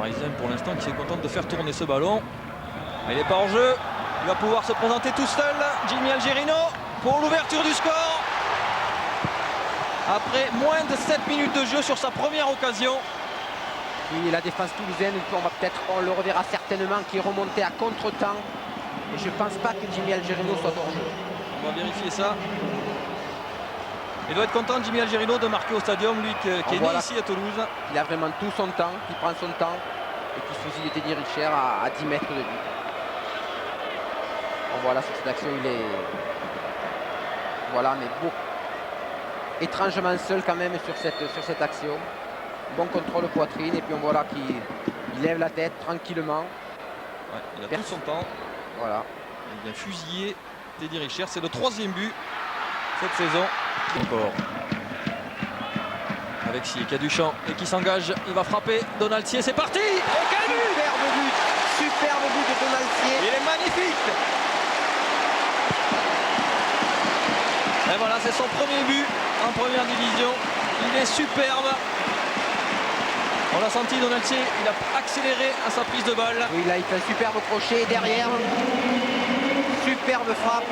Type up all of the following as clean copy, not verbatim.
Parisien pour l'instant qui est content de faire tourner ce ballon. Mais il n'est pas en jeu. Il va pouvoir se présenter tout seul. Jimmy Algerino pour l'ouverture du score. Après moins de 7 minutes de jeu sur sa première occasion. Oui, la défense toulousaine, on le reverra certainement, qui est remonté à contre-temps. Et je ne pense pas que Jimmy Algerino soit hors jeu. On va vérifier ça. Il doit être content, Jimmy Algerino, de marquer au stadium, lui qui est né ici à Toulouse. Il a vraiment tout son temps, qui prend son temps et qui fusille Teddy Richer à 10 mètres de lui. On voit là sur cette action, il est... Voilà, mais bon, étrangement seul quand même sur cette action. Bon contrôle poitrine et puis on voit là qu'il lève la tête tranquillement. Ouais, il a tout son temps. Voilà. Il vient fusiller Teddy Richer. C'est le 3e but cette saison. Encore. Alexis qui a du champ et qui s'engage. Il va frapper. Donaltier, c'est parti. Et quel but! Superbe but! Superbe but de Donaltier. Il est magnifique. Et voilà, c'est son premier but en première division. Il est superbe. On l'a senti, Donaltier, il a accéléré à sa prise de balle. Oui, là il fait un superbe crochet derrière. Superbe frappe.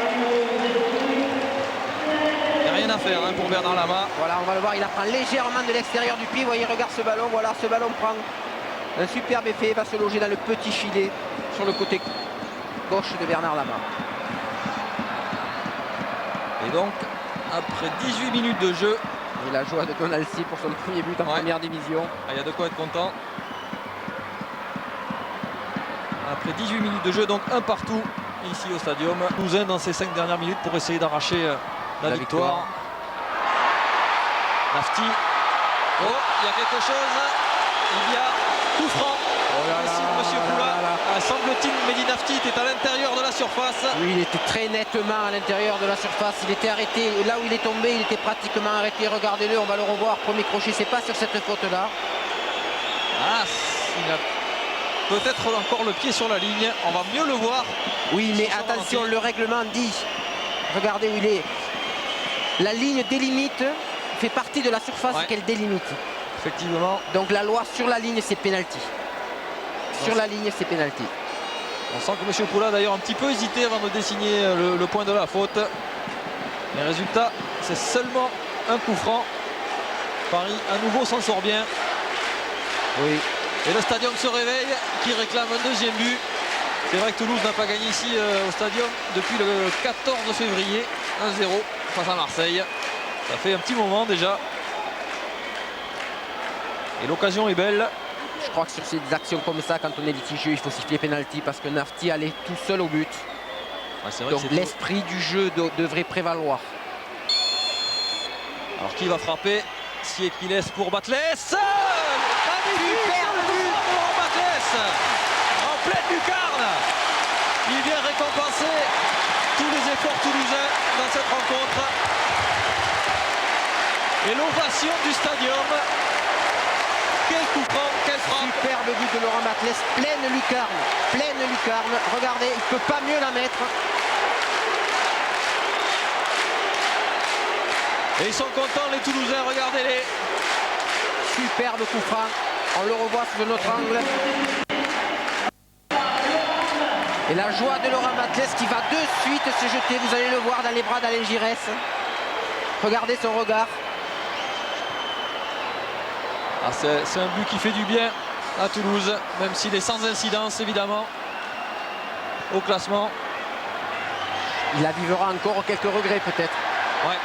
Il n'y a rien à faire pour Bernard Lama. Voilà, on va le voir, il apprend légèrement de l'extérieur du pied. Vous voyez, regarde ce ballon. Voilà, ce ballon prend un superbe effet. Il va se loger dans le petit filet sur le côté gauche de Bernard Lama. Et donc, après 18 minutes de jeu, et la joie de Donaltier pour son premier but en première division. Il y a de quoi être content. Après 18 minutes de jeu, donc un partout ici au stadium. Toulousain dans ces 5 dernières minutes pour essayer d'arracher la victoire. Nafti. Oh, il y a quelque chose. Il y a coup franc. Ici, Monsieur Poula. Semble-t-il, Mehdi Nafti était à l'intérieur de la surface. Oui, il était très nettement à l'intérieur de la surface. Il était arrêté. Là où il est tombé, il était pratiquement arrêté. Regardez-le, on va le revoir. Premier crochet, c'est pas sur cette faute-là. Ah, il a peut-être encore le pied sur la ligne. On va mieux le voir. Oui, mais attention, le règlement dit. Regardez où il est. La ligne délimite fait partie de la surface qu'elle délimite. Effectivement. Donc la loi sur la ligne, c'est pénalty. Sur la ligne, c'est pénalty. On sent que M. Poula d'ailleurs un petit peu hésité avant de désigner le point de la faute. Les résultats, c'est seulement un coup franc. Paris à nouveau s'en sort bien. Oui. Et le stadium se réveille, qui réclame un 2e but. C'est vrai que Toulouse n'a pas gagné ici au stadium depuis le 14 février. 1-0 face à Marseille. Ça fait un petit moment déjà. Et l'occasion est belle. Je crois que sur ces actions comme ça, quand on est litigieux, il faut siffler pénalty parce que Nafti allait tout seul au but. Ouais, donc l'esprit du jeu devrait prévaloir. Alors qui va frapper? Siepiles pour Batles. Super but pour Batles en pleine lucarne. Il vient récompenser tous les efforts toulousains dans cette rencontre. Et l'ovation du stadium. Quel coup franc, quel frappe. Superbe but de Laurent Batles, pleine lucarne. Regardez, il ne peut pas mieux la mettre. Et ils sont contents les Toulousains, regardez-les. Superbe coup franc, on le revoit sous un autre angle. Et la joie de Laurent Batles qui va de suite se jeter, vous allez le voir dans les bras d'Alain Giresse. Regardez son regard. Ah, c'est un but qui fait du bien à Toulouse, même s'il est sans incidence évidemment au classement. Il la vivra encore quelques regrets peut-être. Ouais,